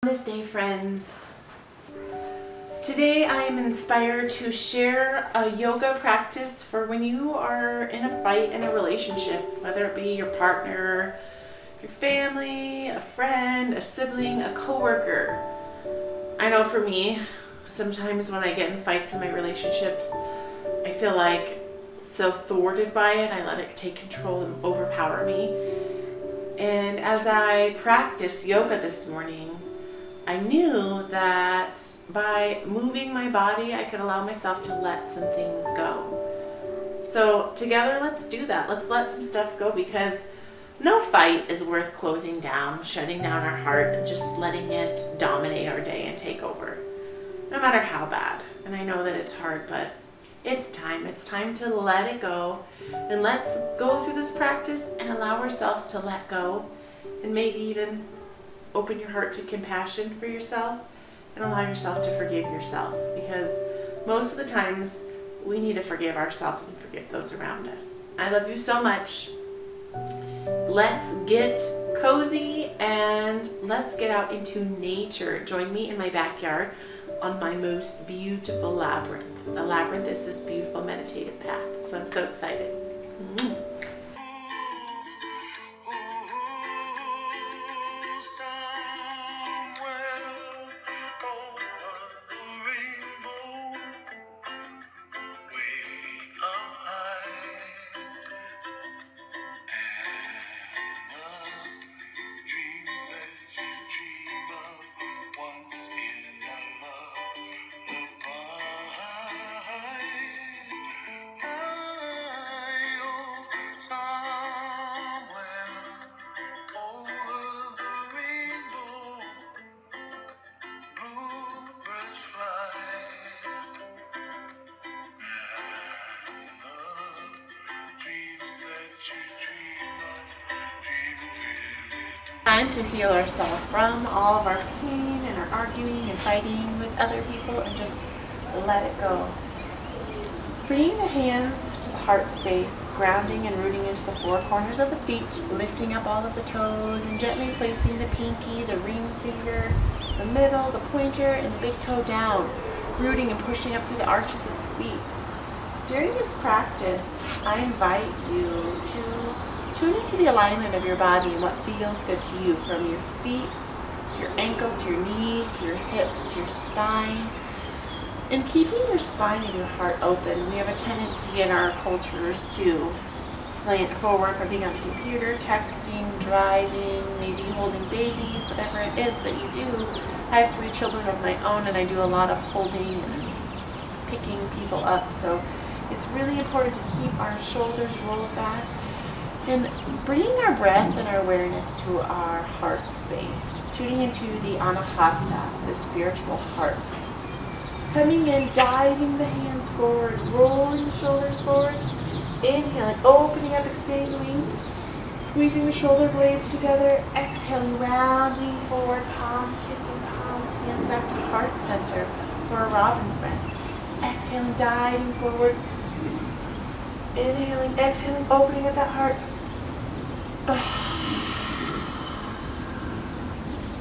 Namaste, friends. Today I am inspired to share a yoga practice for when you are in a fight in a relationship, whether it be your partner, your family, a friend, a sibling, a coworker. I know for me, sometimes when I get in fights in my relationships, I feel like so thwarted by it. I let it take control and overpower me. And as I practiced yoga this morning, I knew that by moving my body, I could allow myself to let some things go. So together, let's do that. Let's let some stuff go, because no fight is worth closing down, shutting down our heart, and just letting it dominate our day and take over, no matter how bad. And I know that it's hard, but it's time. It's time to let it go. And let's go through this practice and allow ourselves to let go, and maybe even open your heart to compassion for yourself and allow yourself to forgive yourself, because most of the times we need to forgive ourselves and forgive those around us. I love you so much. Let's get cozy and let's get out into nature. Join me in my backyard on my most beautiful labyrinth. A labyrinth is this beautiful meditative path. So I'm so excited. Time to heal ourselves from all of our pain and our arguing and fighting with other people, and just let it go. Bringing the hands to the heart space, grounding and rooting into the four corners of the feet, lifting up all of the toes and gently placing the pinky, the ring finger, the middle, the pointer, and the big toe down, rooting and pushing up through the arches of the feet. During this practice, I invite you to tune into the alignment of your body and what feels good to you, from your feet, to your ankles, to your knees, to your hips, to your spine. And keeping your spine and your heart open, we have a tendency in our cultures to slant forward from being on the computer, texting, driving, maybe holding babies, whatever it is that you do. I have 3 children of my own, and I do a lot of holding and picking people up. So it's really important to keep our shoulders rolled back and bringing our breath and our awareness to our heart space, tuning into the anahata, the spiritual heart. Coming in, diving the hands forward, rolling the shoulders forward, inhaling, opening up, expanding the wings, squeezing the shoulder blades together, exhaling, rounding forward, palms kissing palms, hands back to the heart center for a robin's breath. Exhaling, diving forward, inhaling, exhaling, opening up that heart.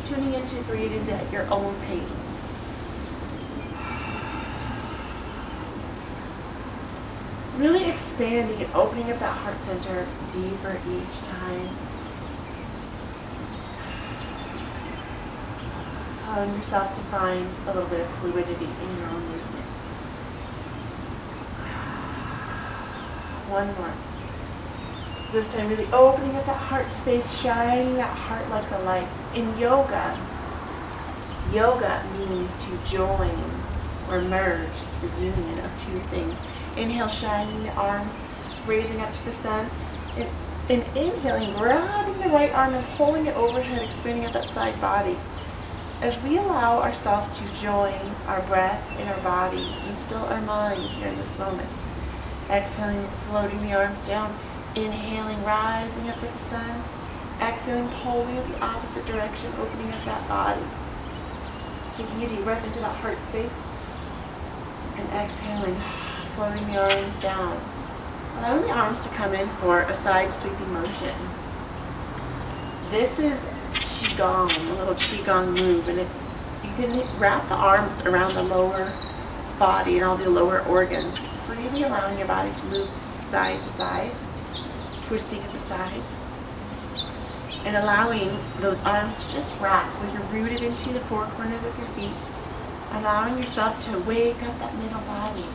Tuning into breathing at your own pace. Really expanding and opening up that heart center deeper each time. Allowing yourself to find a little bit of fluidity in your own movement. One more. This time really opening up that heart space, shining that heart like a light. In yoga, yoga means to join or merge. It's the union of 2 things. Inhale, shining the arms, raising up to the sun. And inhaling, grabbing the right arm and pulling it overhead, expanding out that side body. As we allow ourselves to join our breath in our body and still our mind here in this moment. Exhaling, floating the arms down. Inhaling, rising up with the sun. Exhaling, pulling in the opposite direction, opening up that body. Taking a deep breath into that heart space. And exhaling, floating the arms down. Allowing the arms to come in for a side sweeping motion. This is qigong, a little qigong move, and it's, you can wrap the arms around the lower body and all the lower organs, freely allowing your body to move side to side, twisting at the side, and allowing those arms to just wrap where you're rooted into the four corners of your feet, allowing yourself to wake up that middle body,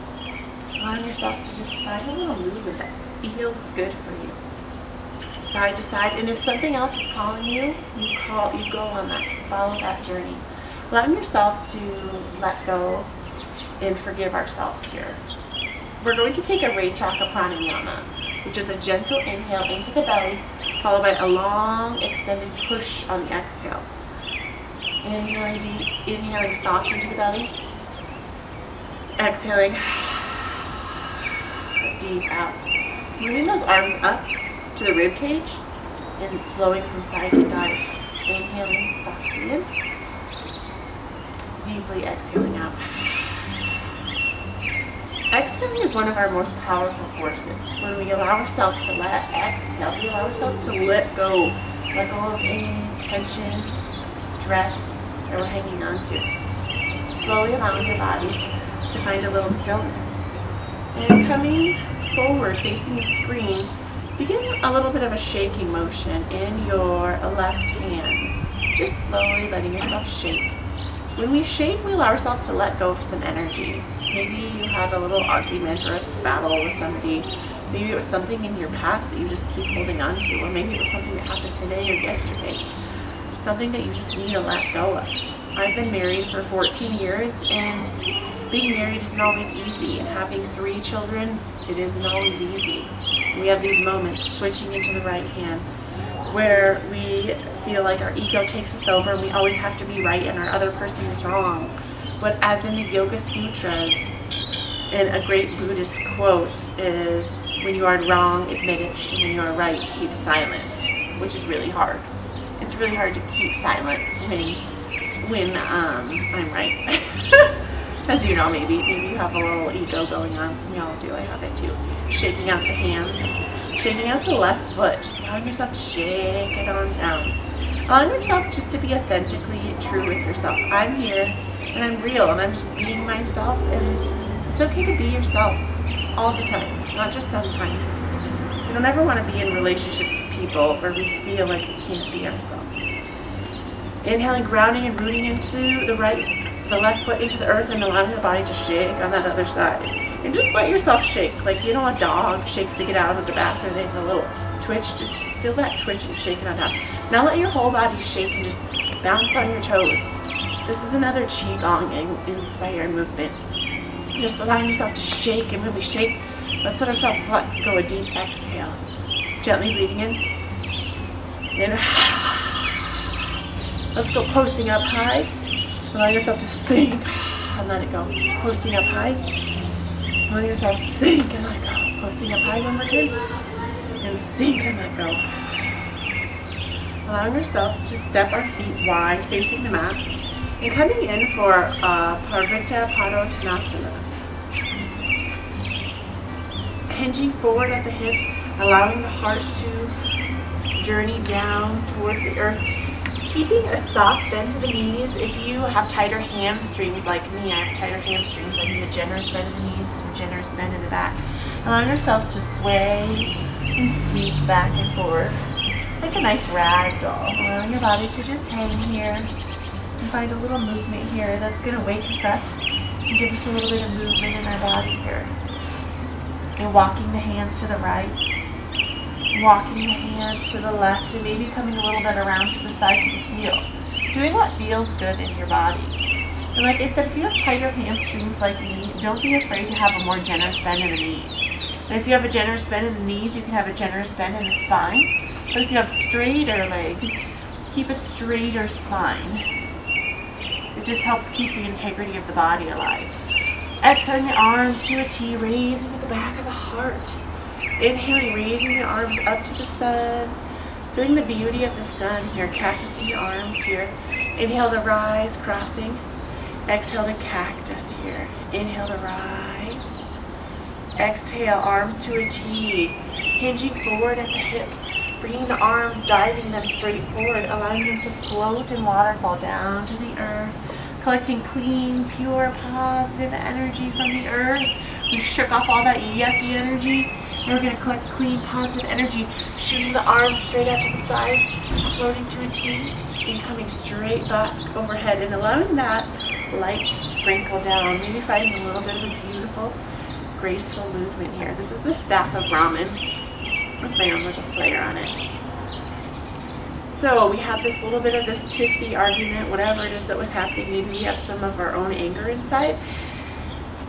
allowing yourself to just find a little movement that feels good for you, side to side. And if something else is calling you, you go on that, follow that journey, allowing yourself to let go and forgive ourselves here. We're going to take a Rachaka pranayama, which is a gentle inhale into the belly, followed by a long extended push on the exhale. Inhaling deep, inhaling soft into the belly, exhaling deep out. Moving those arms up to the rib cage and flowing from side to side. Inhaling softly in, deeply exhaling out. Exhaling is one of our most powerful forces. When we allow ourselves to exhale, we allow ourselds to let go of any tension, stress that we're hanging on to. Slowly allowing your body to find a little stillness. And coming forward, facing the screen, begin a little bit of a shaking motion in your left hand. Just slowly letting yourself shake. When we shake, we allow ourselves to let go of some energy. Maybe you had a little argument or a battle with somebody. Maybe it was something in your past that you just keep holding on to, or maybe it was something that happened today or yesterday. Something that you just need to let go of. I've been married for 14 years, and being married isn't always easy, and having 3 children, it isn't always easy. We have these moments switching into the right hand where we feel like our ego takes us over and we always have to be right and our other person is wrong. But as in the Yoga Sutras, and a great Buddhist quote is, when you are wrong, admit it, and when you are right, keep silent, which is really hard. It's really hard to keep silent when I'm right. As you know, maybe you have a little ego going on. We all do, I have it too. Shaking out the hands, shaking out the left foot, just allowing yourself to shake it on down. Allowing yourself just to be authentically true with yourself. I'm here, and I'm real, and I'm just being myself, and it's okay to be yourself all the time, not just sometimes. We don't ever want to be in relationships with people where we feel like we can't be ourselves. Inhaling, grounding, and rooting into the left foot into the earth, and allowing the body to shake on that other side. And just let yourself shake, like you know a dog shakes to get out of the bath, or they have a little twitch. Just feel that twitch and shake it on down. Now let your whole body shake and just bounce on your toes. This is another qigong inspired movement. Just allowing yourself to shake and really shake. Let's let ourselves let go a deep exhale. Gently breathing in. And let's go posting up high. Allow yourself to sink and let it go. Posting up high. Letting yourself sink and let go. Posting up high one more time. And sink and let go. Allowing ourselves to step our feet wide facing the mat. And coming in for Parvita Padottanasana. Hinging forward at the hips, allowing the heart to journey down towards the earth. Keeping a soft bend to the knees. If you have tighter hamstrings like me, I have tighter hamstrings. I need a generous bend in the knees and a generous bend in the back. Allowing ourselves to sway and sweep back and forward like a nice rag doll. Allowing your body to just hang here and find a little movement here that's going to wake us up and give us a little bit of movement in our body here. And walking the hands to the right, walking the hands to the left, and maybe coming a little bit around to the side to the heel. Doing what feels good in your body. And like I said, if you have tighter hamstrings like me, don't be afraid to have a more generous bend in the knees. And if you have a generous bend in the knees, you can have a generous bend in the spine. But if you have straighter legs, keep a straighter spine. It just helps keep the integrity of the body alive. Exhaling the arms to a T, raising at the back of the heart. Inhaling, raising the arms up to the sun. Feeling the beauty of the sun here, cactusing the arms here. Inhale to rise, crossing. Exhale to cactus here. Inhale to rise. Exhale, arms to a T. Hinging forward at the hips. Bringing the arms, diving them straight forward, allowing them to float and waterfall down to the earth, collecting clean, pure, positive energy from the earth. We shook off all that yucky energy, and we're going to collect clean, positive energy, shooting the arms straight out to the sides, floating to a T, and coming straight back overhead, and allowing that light to sprinkle down, maybe finding a little bit of a beautiful, graceful movement here. This is the staff of Brahman with my own little flair on it. So we have this little bit of this tiffy argument, whatever it is that was happening. Maybe we have some of our own anger inside.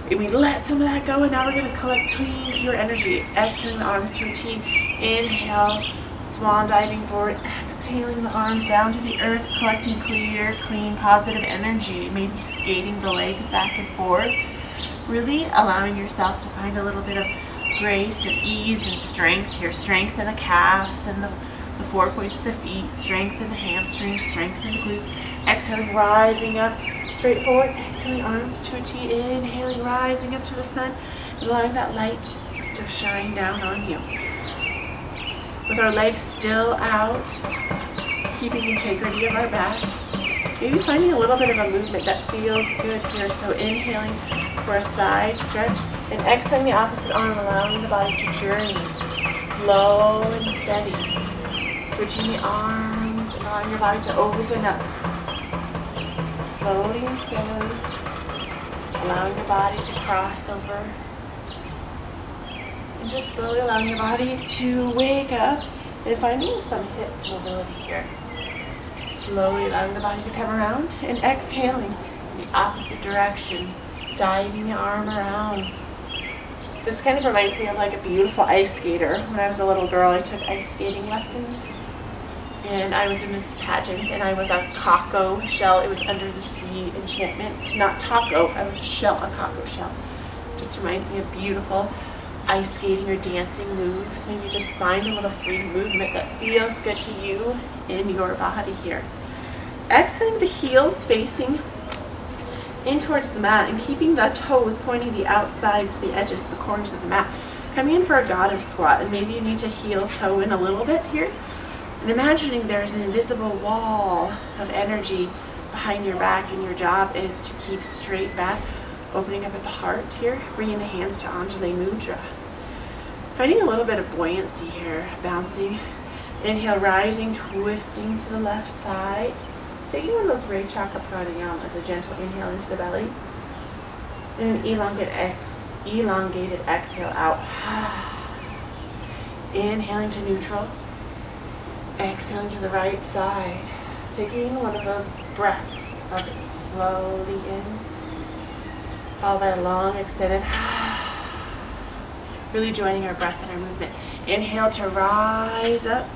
And we let some of that go, and now we're going to collect clean, pure energy. Exhaling the arms to a T. Inhale, swan diving forward. Exhaling the arms down to the earth, collecting clear, clean, positive energy. Maybe skating the legs back and forth. Really allowing yourself to find a little bit of grace and ease and strength here. Strength in the calves and the 4 points of the feet, strength in the hamstrings, strength in the glutes. Exhaling, rising up, straight forward. Exhaling, arms to a T. Inhaling, rising up to the sun, and allowing that light to shine down on you. With our legs still out, keeping integrity of our back. Maybe finding a little bit of a movement that feels good here. So inhaling for a side stretch, and exhaling the opposite arm, allowing the body to journey slow and steady. Switching the arms and allowing your body to open up slowly and steadily, allowing your body to cross over, and just slowly allowing your body to wake up and finding some hip mobility here. Slowly allowing the body to come around and exhaling in the opposite direction, diving the arm around. This kind of reminds me of like a beautiful ice skater. When I was a little girl, I took ice skating lessons. And I was in this pageant, and I was a Kako shell. It was under the sea enchantment. Not taco, I was a shell, a Kako shell. Just reminds me of beautiful ice skating or dancing moves. Maybe just find a little free movement that feels good to you in your body here. Exhaling the heels facing in towards the mat and keeping the toes pointing the outside, the edges, the corners of the mat. Coming in for a goddess squat, and maybe you need to heel toe in a little bit here. And imagining there's an invisible wall of energy behind your back, and your job is to keep straight back, opening up at the heart here, bringing the hands to Anjali Mudra. Finding a little bit of buoyancy here, bouncing. Inhale, rising, twisting to the left side. Taking one of those Ray Chakra pranayamas, a gentle inhale into the belly. And an elongated exhale out. Inhaling to neutral. Exhaling to the right side. Taking one of those breaths of it slowly in. Followed by a long extended. Really joining our breath and our movement. Inhale to rise up.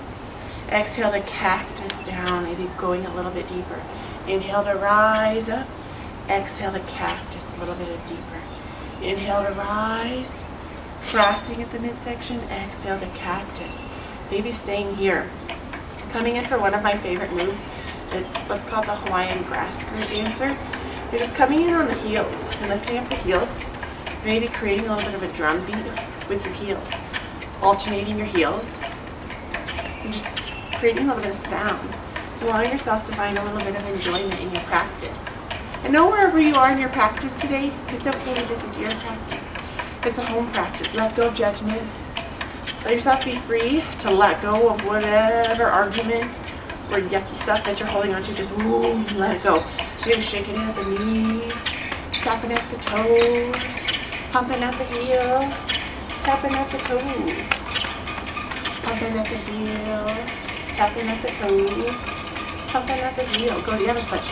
Exhale to cactus down, maybe going a little bit deeper. Inhale to rise up. Exhale to cactus a little bit deeper. Inhale to rise. Crossing at the midsection. Exhale to cactus. Maybe staying here. Coming in for one of my favorite moves. It's what's called the Hawaiian grass skirt dancer. You're just coming in on the heels and lifting up the heels. Maybe creating a little bit of a drum beat with your heels. Alternating your heels. And just creating a little bit of sound. Allowing yourself to find a little bit of enjoyment in your practice. And know wherever you are in your practice today, it's okay. This is your practice. It's a home practice. Let go of judgment. Let yourself be free to let go of whatever argument or yucky stuff that you're holding on to. Just let it go. You're shaking it at the knees, tapping at the toes, pumping at the heel, tapping at the toes, pumping at the heel, tapping at the toes, pumping at the heel. Go the other foot.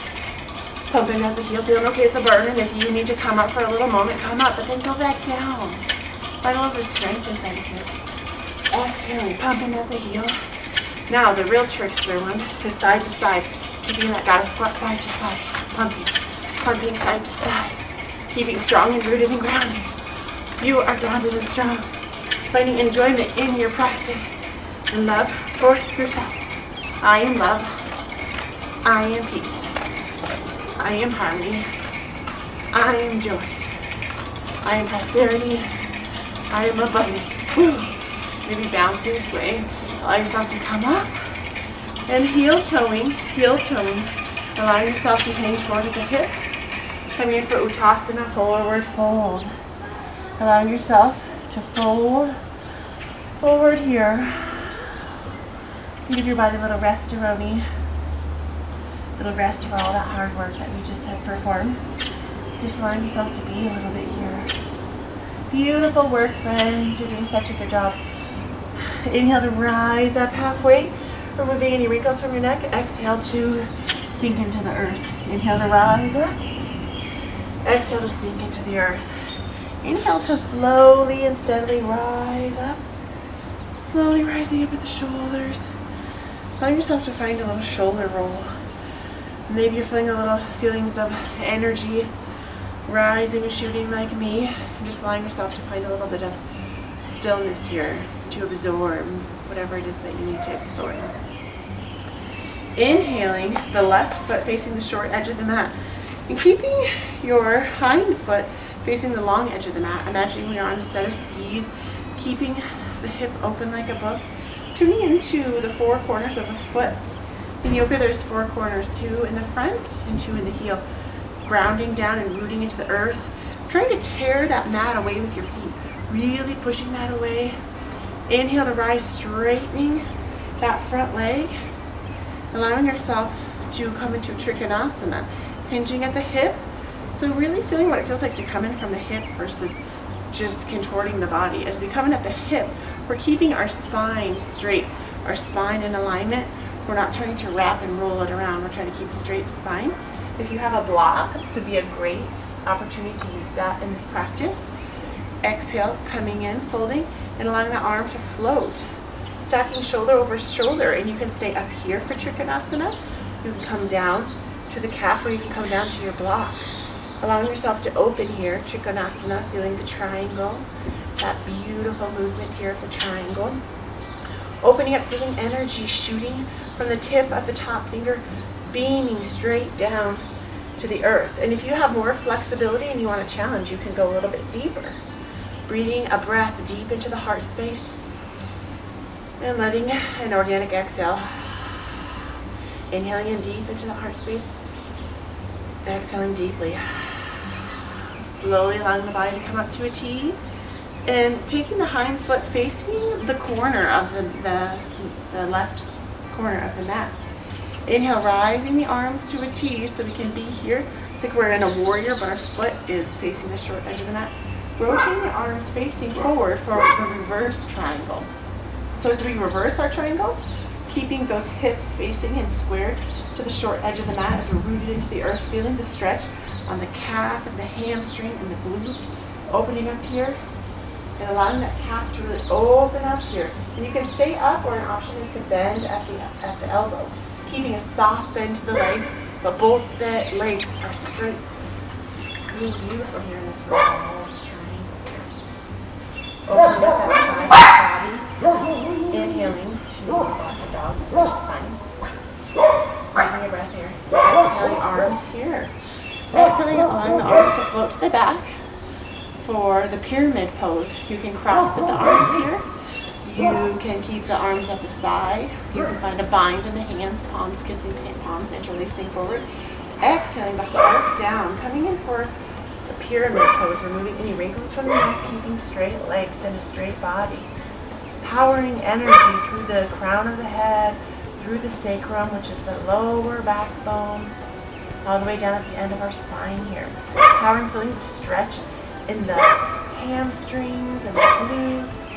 Pumping at the heel, feeling okay at the burn, and if you need to come up for a little moment, come up, but then go back down. Find a little bit of strength inside of this. Exhaling, pumping at the heel. Now, the real trickster one is side to side. Keeping that goddess squat side to side. Pumping side to side. Keeping strong and rooted and grounded. You are grounded and strong. Finding enjoyment in your practice. And love for yourself. I am love. I am peace. I am harmony. I am joy. I am prosperity. I am abundance. Woo! Maybe bouncing, swaying, Allow yourself to come up and heel toeing, allowing yourself to hinge forward at the hips. Coming in for Uttasana, forward fold. Allowing yourself to fold forward here. Give your body a little rest-a-roni. Little rest for all that hard work that we just had performed. Just allowing yourself to be a little bit here. Beautiful work, friends. You're doing such a good job. Inhale to rise up halfway, removing any wrinkles from your neck. Exhale to sink into the earth. Inhale to rise up. Exhale to sink into the earth. Inhale to slowly and steadily rise up. Slowly rising up with the shoulders. Allow yourself to find a little shoulder roll. Maybe you're feeling a little feelings of energy rising and shooting like me. Just allowing yourself to find a little bit of stillness here to absorb whatever it is that you need to absorb. Inhaling, the left foot facing the short edge of the mat. And keeping your hind foot facing the long edge of the mat. Imagining we are on a set of skis, keeping the hip open like a book. Tuning into the four corners of the foot. In yoga, there's four corners, 2 in the front and 2 in the heel. Grounding down and rooting into the earth. Trying to tear that mat away with your feet. Really pushing that away. Inhale to rise, straightening that front leg. Allowing yourself to come into Trikonasana. Hinging at the hip. So really feeling what it feels like to come in from the hip versus just contorting the body. As we come in at the hip, we're keeping our spine straight. Our spine in alignment. We're not trying to wrap and roll it around. We're trying to keep a straight spine. If you have a block, this would be a great opportunity to use that in this practice. Exhale, coming in, folding, and allowing the arm to float. Stacking shoulder over shoulder, and you can stay up here for Trikonasana. You can come down to the calf, or you can come down to your block. Allowing yourself to open here, Trikonasana, feeling the triangle. That beautiful movement here of the triangle. Opening up, feeling energy shooting from the tip of the top finger, beaming straight down to the earth. And if you have more flexibility and you want to challenge, you can go a little bit deeper. Breathing a breath deep into the heart space and letting an organic exhale. Inhaling in deep into the heart space. Exhaling deeply. Slowly allowing the body to come up to a T. And taking the hind foot facing the corner of the left corner of the mat. Inhale, rising the arms to a T so we can be here. I think we're in a warrior, but our foot is facing the short edge of the mat. Rotating the arms facing forward for the reverse triangle. So as we reverse our triangle, keeping those hips facing and squared to the short edge of the mat as we're rooted into the earth, feeling the stretch on the calf and the hamstring and the glutes, opening up here. And allowing that calf to really open up here. And you can stay up, or an option is to bend at the elbow. Keeping a soft bend to the legs, but both the legs are straight. Really beautiful here in this revolved triangle. Opening up that side of the body. Inhaling to the dog, so which is fine. Taking a breath here. Exhaling arms here. Exhaling, allowing the arms to float to the back. For the pyramid pose, you can cross the arms here. You can keep the arms at the side. You can find a bind in the hands, palms kissing palms, interlacing forward. Exhaling the heart down, coming in for the pyramid pose, removing any wrinkles from the neck, keeping straight legs and a straight body. Powering energy through the crown of the head, through the sacrum, which is the lower backbone, all the way down at the end of our spine here. Powering, feeling the stretch in the hamstrings and the glutes,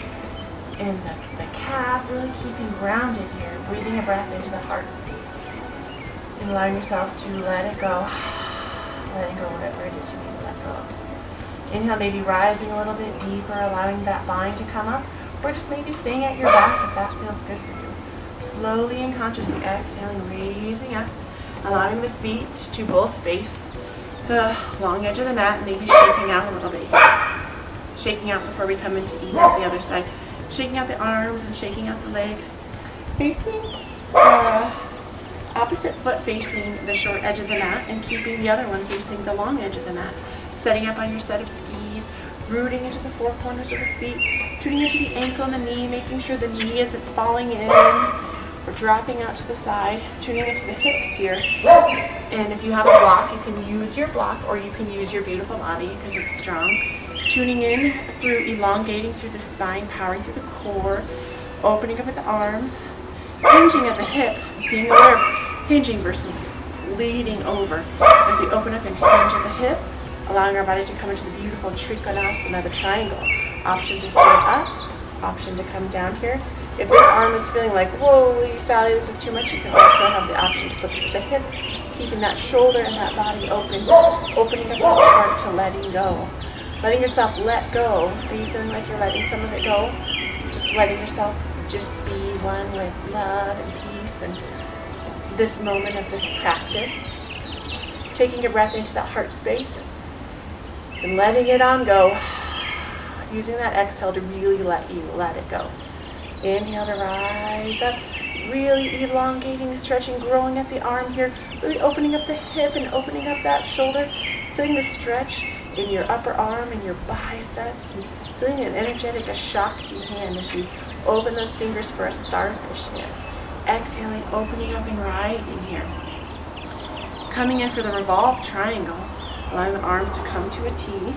in the calf, really keeping grounded here, breathing a breath into the heart. And allowing yourself to let it go. Letting go whatever it is you need to let go of. Inhale, maybe rising a little bit deeper, allowing that bind to come up, or just maybe staying at your back if that feels good for you. Slowly and consciously exhaling, raising up, allowing the feet to both face the long edge of the mat, maybe shaking out a little bit here. Shaking out before we come into E at the other side. Shaking out the arms and shaking out the legs. Facing the opposite foot facing the short edge of the mat and keeping the other one facing the long edge of the mat. Setting up on your set of skis, rooting into the four corners of the feet, Tuning into the ankle and the knee, making sure the knee isn't falling in or dropping out to the side. Tuning into the hips here. And if you have a block, you can use your block or you can use your beautiful body because it's strong. Tuning in through elongating through the spine, powering through the core, opening up at the arms, hinging at the hip, being aware of hinging versus leading over as we open up and hinge at the hip, allowing our body to come into the beautiful Trikonasana, the triangle. Option to stand up, option to come down here. If this arm is feeling like, whoa, Sally, this is too much, you can also have the option to focus at the hip, keeping that shoulder and that body open, opening up that heart to letting go. Letting yourself let go. Are you feeling like you're letting some of it go? Just letting yourself just be one with love and peace and this moment of this practice. Taking a breath into that heart space and letting it on go. Using that exhale to really let it go. Inhale to rise up, really elongating, stretching, growing at the arm here, really opening up the hip and opening up that shoulder, feeling the stretch in your upper arm and your biceps, and feeling an energetic, a Shakti hand as you open those fingers for a starfish here. Exhaling, opening up and rising here. Coming in for the revolved triangle, allowing the arms to come to a T.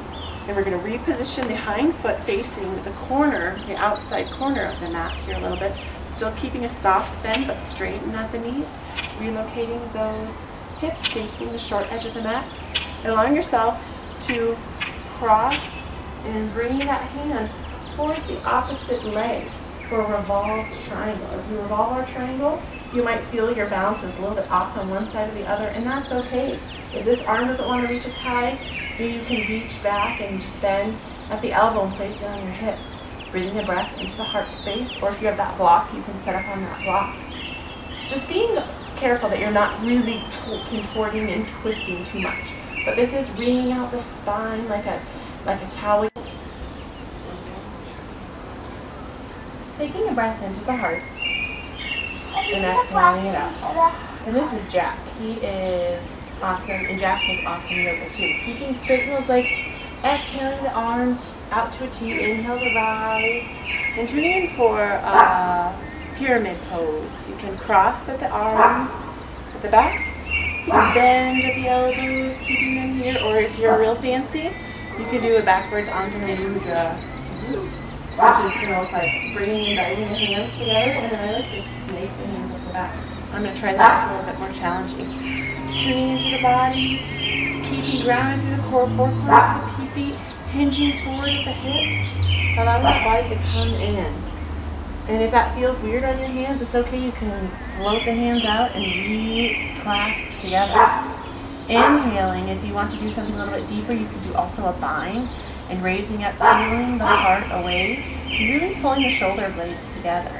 And we're going to reposition the hind foot facing the corner, the outside corner of the mat here a little bit. Still keeping a soft bend, but straighten at the knees. Relocating those hips facing the short edge of the mat. Allowing yourself to cross and bring that hand towards the opposite leg for a revolved triangle. As we revolve our triangle, you might feel your balance is a little bit off on one side or the other, and that's okay. If this arm doesn't want to reach as high, maybe you can reach back and just bend at the elbow and place it on your hip. Breathing a breath into the heart space, or if you have that block, you can set up on that block. Just being careful that you're not really contorting and twisting too much. But this is wringing out the spine like a towel. Taking a breath into the heart and exhaling it out. And this is Jack. He is awesome, and Jack has awesome yoga too. Keeping straight in those legs, exhaling the arms out to a T, inhale to rise, and tuning in for pyramid pose. You can cross at the arms, at the back, you can bend at the elbows, keeping them here, or if you're real fancy, you can do a backwards Anjali Mudra, which is going to look like bringing and diving the hands together, and then I like to snake the hands at the back. I'm going to try that, it's a little bit more challenging. Tuning into the body, keeping grounded through the core, four corners of the feet, hinging forward at the hips, allowing the body to come in. And if that feels weird on your hands, it's okay, you can float the hands out and re-clasp together. Inhaling, if you want to do something a little bit deeper, you can do also a bind, and raising up, pulling the heart away, and really pulling the shoulder blades together.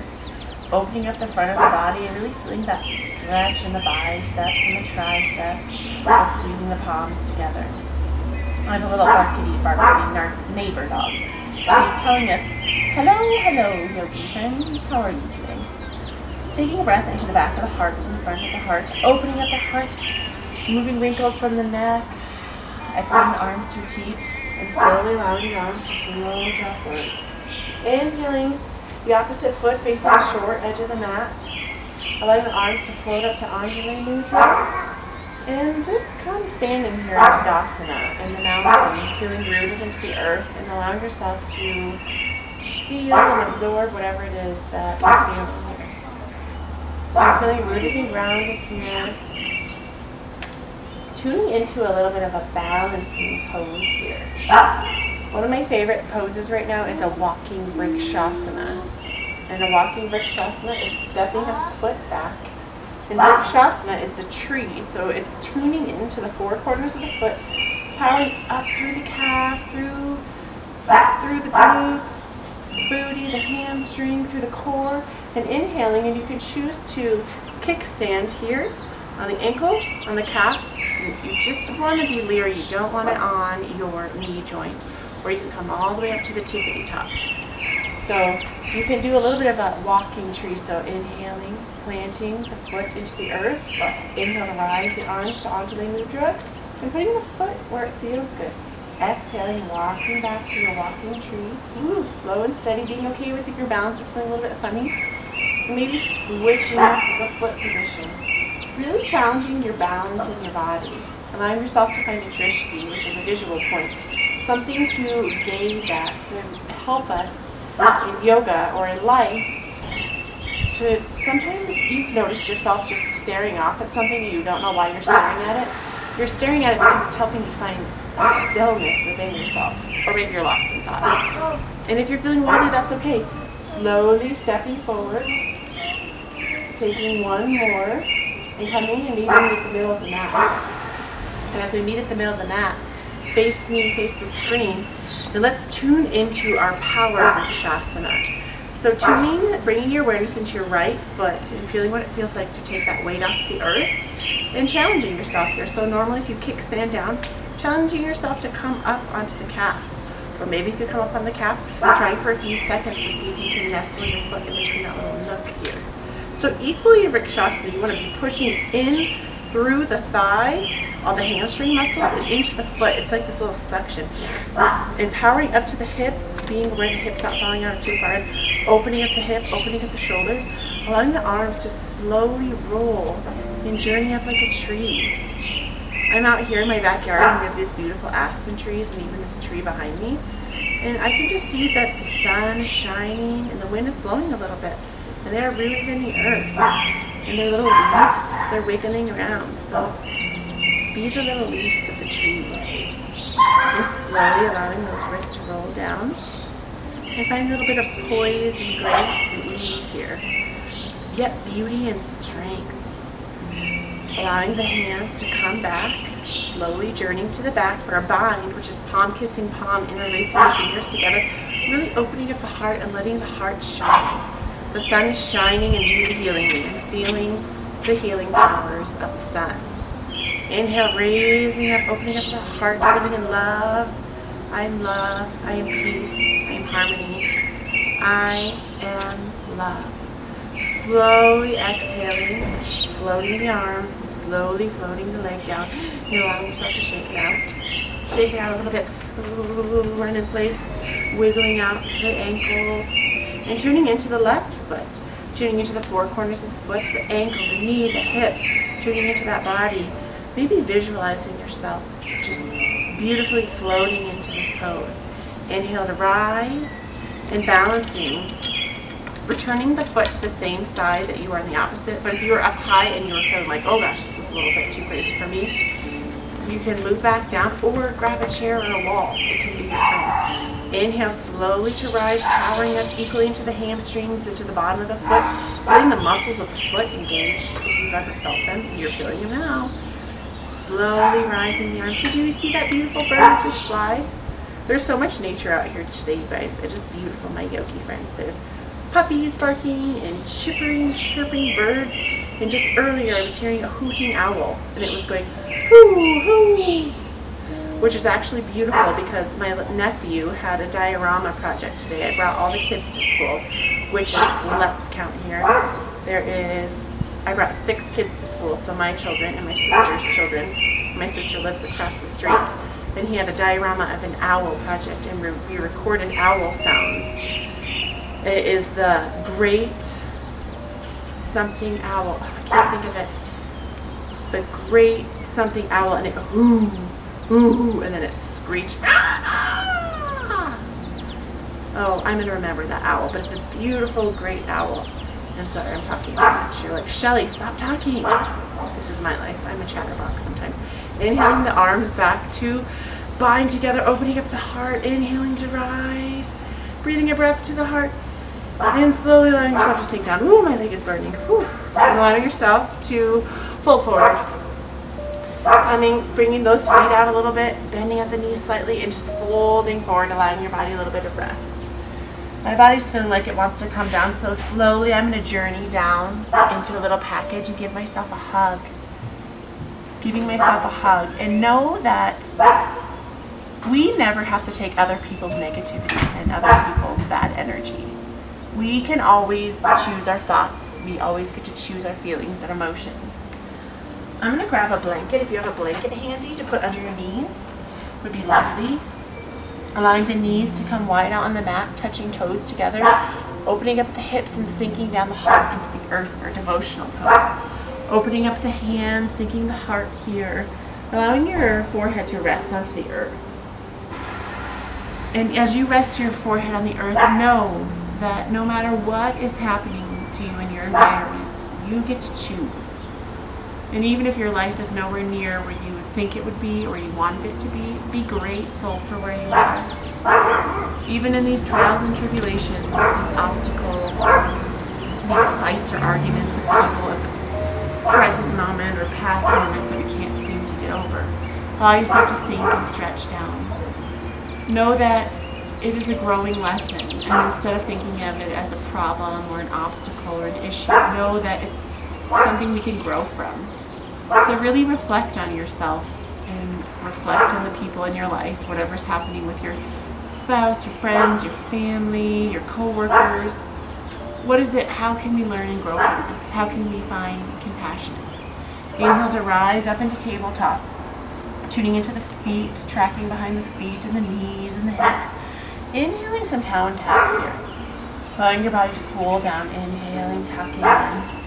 Opening up the front of the body and really feeling that stretch in the biceps and the triceps while squeezing the palms together. I have a little barking neighbor dog. He's telling us, hello, hello, yogi friends, how are you doing? Taking a breath into the back of the heart and the front of the heart, opening up the heart, moving wrinkles from the neck, exhaling the arms to a T, and slowly allowing the arms to float upwards. Inhaling, the opposite foot facing the short edge of the mat, allowing the arms to float up to Anjali Mudra, and just kind of standing here in Tadasana in the mountain, feeling rooted into the earth, and allowing yourself to feel and absorb whatever it is that you feel from here. You're feeling rooted and grounded here, tuning into a little bit of a balancing pose here. One of my favorite poses right now is a walking Vrikshasana. And a walking Vrikshasana is stepping a foot back. And Vrikshasana is the tree, so it's tuning into the four corners of the foot, powering up through the calf, through the glutes, the booty, the hamstring, through the core, and inhaling, and you can choose to kickstand here on the ankle, on the calf. You just want to be leery, you don't want it on your knee joint. Or you can come all the way up to the tippity top. So you can do a little bit of a walking tree. So inhaling, planting the foot into the earth. Inhale to rise the arms to Anjali Mudra. And putting the foot where it feels good. Exhaling, walking back to your walking tree. Ooh, slow and steady, being okay with if your balance is feeling a little bit funny. And maybe switching up the foot position. Really challenging your balance in your body. Allowing yourself to find a drishti, which is a visual point. Something to gaze at, to help us in yoga or in life. To sometimes you've noticed yourself just staring off at something and you don't know why you're staring at it. You're staring at it because it's helping you find stillness within yourself. Or maybe you're lost in thought. And if you're feeling wobbly, that's okay. Slowly stepping forward. Taking one more. And coming and meeting at the middle of the mat. And as we meet at the middle of the mat, face me, face the screen. And let's tune into our power vrikshasana. So tuning, bringing your awareness into your right foot and feeling what it feels like to take that weight off the earth and challenging yourself here. So normally if you kickstand down, challenging yourself to come up onto the calf. Or maybe if you come up on the calf, trying for a few seconds to see if you can nestle your foot in between that little nook here. So equally in vrikshasana, you want to be pushing in through the thigh, all the hamstring muscles, and into the foot. It's like this little suction. Empowering up to the hip, being where the hip's not falling out too far, opening up the hip, opening up the shoulders, allowing the arms to slowly roll and journey up like a tree. I'm out here in my backyard and we have these beautiful aspen trees and even this tree behind me. And I can just see that the sun is shining and the wind is blowing a little bit. And they're rooted in the earth. And their little leaves, they're wiggling around. So be the little leaves of the tree. And slowly allowing those wrists to roll down. And find a little bit of poise and grace and ease here. Yet beauty and strength. Allowing the hands to come back, slowly journeying to the back for a bind, which is palm kissing palm, interlacing the fingers together, really opening up the heart and letting the heart shine. The sun is shining and beauty healing me and feeling the healing powers of the sun. Inhale, raising up, opening up the heart, breathing in love. I am love, I am peace, I am harmony, I am love. Slowly exhaling, floating the arms and slowly floating the leg down. And allowing yourself to shake it out. Shake it out a little bit. Run in place, wiggling out the ankles. And tuning into the left foot. Tuning into the four corners of the foot, the ankle, the knee, the hip. Tuning into that body. Maybe visualizing yourself just beautifully floating into this pose. Inhale to rise and balancing. Returning the foot to the same side that you were on the opposite, but if you were up high and you were feeling like, oh gosh, this was a little bit too crazy for me, you can move back down or grab a chair or a wall. It can be your friend. Inhale slowly to rise, powering up equally into the hamstrings, into the bottom of the foot, letting the muscles of the foot engaged if you've ever felt them. You're feeling them now. Slowly rising the arms. Did you see that beautiful bird just fly? There's so much nature out here today, you guys. It is beautiful, my yogi friends. There's puppies barking and chirping birds. And just earlier I was hearing a hooting owl and it was going hoo hoo, which is actually beautiful because my nephew had a diorama project today. I brought all the kids to school, which is, let's count here. I brought 6 kids to school, so my children and my sister's children. My sister lives across the street. And he had a diorama of an owl project and we recorded owl sounds. It is the great something owl. Oh, I can't think of it. The great something owl, and it hoo, hoo, and then it screeched. Ah! Oh, I'm gonna remember that owl, but it's this beautiful great owl. I'm sorry, I'm talking too much. You're like, Shelly, stop talking. This is my life. I'm a chatterbox sometimes. Inhaling the arms back to bind together, opening up the heart. Inhaling to rise. Breathing a breath to the heart. And slowly allowing yourself to sink down. Ooh, my leg is burning. Ooh. And allowing yourself to fold forward. Bringing those feet out a little bit, bending at the knees slightly, and just folding forward, allowing your body a little bit of rest. My body's feeling like it wants to come down, so slowly I'm going to journey down into a little package and give myself a hug. Giving myself a hug. And know that we never have to take other people's negativity and other people's bad energy. We can always choose our thoughts. We always get to choose our feelings and emotions. I'm going to grab a blanket, if you have a blanket handy, to put under your knees. would be lovely. Allowing the knees to come wide out on the mat, touching toes together, opening up the hips and sinking down the heart into the earth for a devotional pose. Opening up the hands, sinking the heart here, allowing your forehead to rest onto the earth. And as you rest your forehead on the earth, know that no matter what is happening to you in your environment, you get to choose. And even if your life is nowhere near where you would think it would be or you wanted it to be grateful for where you are. Even in these trials and tribulations, these obstacles, these fights or arguments with people at the present moment or past moments that we can't seem to get over, allow yourself to sink and stretch down. Know that it is a growing lesson, and instead of thinking of it as a problem or an obstacle or an issue, know that it's something we can grow from. So really reflect on yourself and reflect on the people in your life, whatever's happening with your spouse, your friends, your family, your co-workers. What is it? How can we learn and grow from this? How can we find compassion? Inhale to rise up into tabletop, tuning into the feet, tracking behind the feet and the knees and the hips. Inhaling some pound taps here. Allowing your body to cool down. Inhaling, tucking in.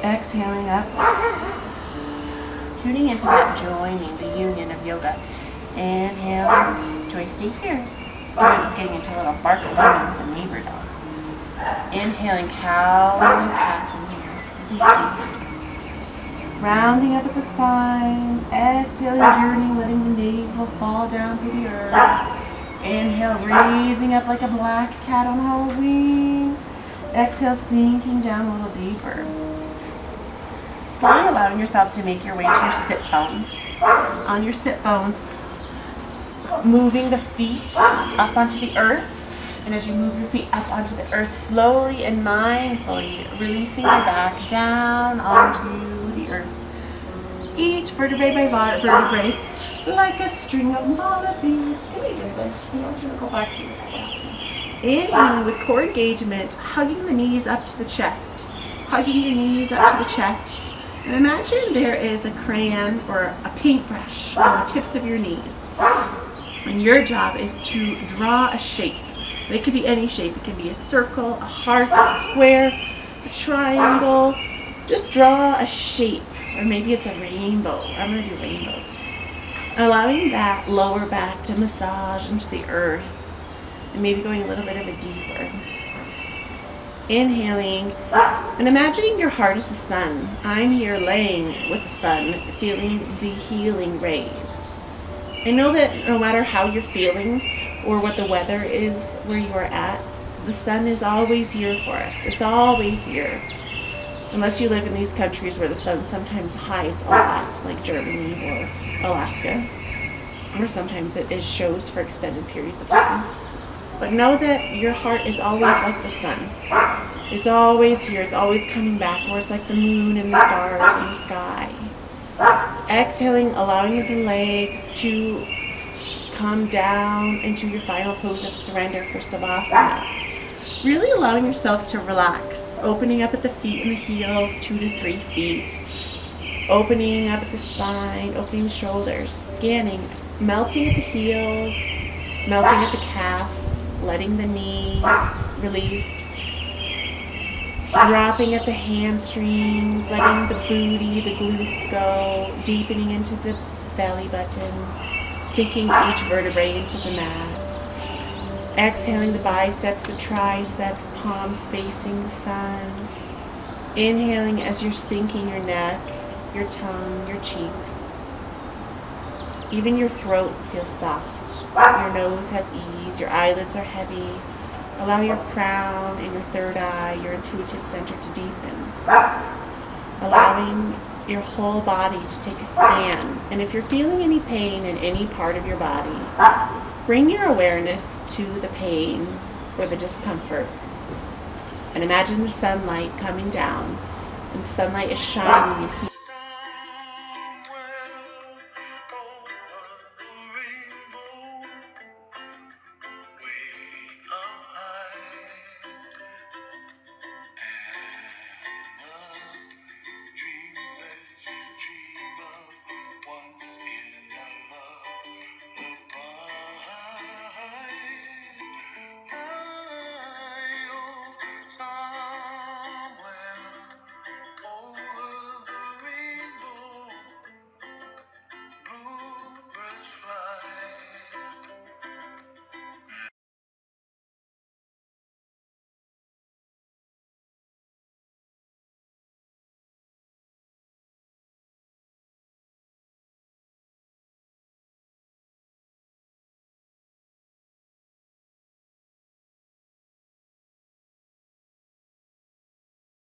Exhaling up. Tuning into that joining, the union of yoga. Inhaling. Joy, stay here. Joy was getting into a little bark of union with a neighbor dog. Inhaling, cowling pats in here. Stay here. Rounding up at the spine. Exhaling, journey, letting the navel fall down to the earth. Inhale, raising up like a black cat on Halloween. Exhale, sinking down a little deeper. Slowly allowing yourself to make your way to your sit bones. On your sit bones, moving the feet up onto the earth. And as you move your feet up onto the earth, slowly and mindfully releasing your back down onto the earth. Each vertebrae by vertebrae, like a string of mala beads. Go back to your inhaling with core engagement, hugging the knees up to the chest. Hugging your knees up to the chest. And imagine there is a crayon or a paintbrush on the tips of your knees. And your job is to draw a shape. It could be any shape. It can be a circle, a heart, a square, a triangle. Just draw a shape. Or maybe it's a rainbow. I'm going to do rainbows. Allowing that lower back to massage into the earth. And maybe going a little bit of a deeper. Inhaling and imagining your heart is the sun. I'm here laying with the sun, feeling the healing rays. I know that no matter how you're feeling or what the weather is where you are at, the sun is always here for us. It's always here. Unless you live in these countries where the sun sometimes hides a lot, like Germany or Alaska, or sometimes it shows for extended periods of time. But know that your heart is always like the sun. It's always here. It's always coming back, or it's like the moon and the stars in the sky. Exhaling, allowing the legs to come down into your final pose of surrender for Savasana. Really allowing yourself to relax. Opening up at the feet and the heels, 2 to 3 feet. Opening up at the spine, opening the shoulders, scanning, melting at the heels, melting at the calf, letting the knee release, dropping at the hamstrings, letting the booty, the glutes go, deepening into the belly button, sinking each vertebrae into the mat. Exhaling the biceps, the triceps, palms facing the sun. Inhaling as you're sinking your neck, your tongue, your cheeks. Even your throat feels soft. Your nose has ease, your eyelids are heavy. Allow your crown and your third eye, your intuitive center to deepen. Allowing your whole body to take a scan. And if you're feeling any pain in any part of your body, bring your awareness to the pain or the discomfort. And imagine the sunlight coming down. And the sunlight is shining and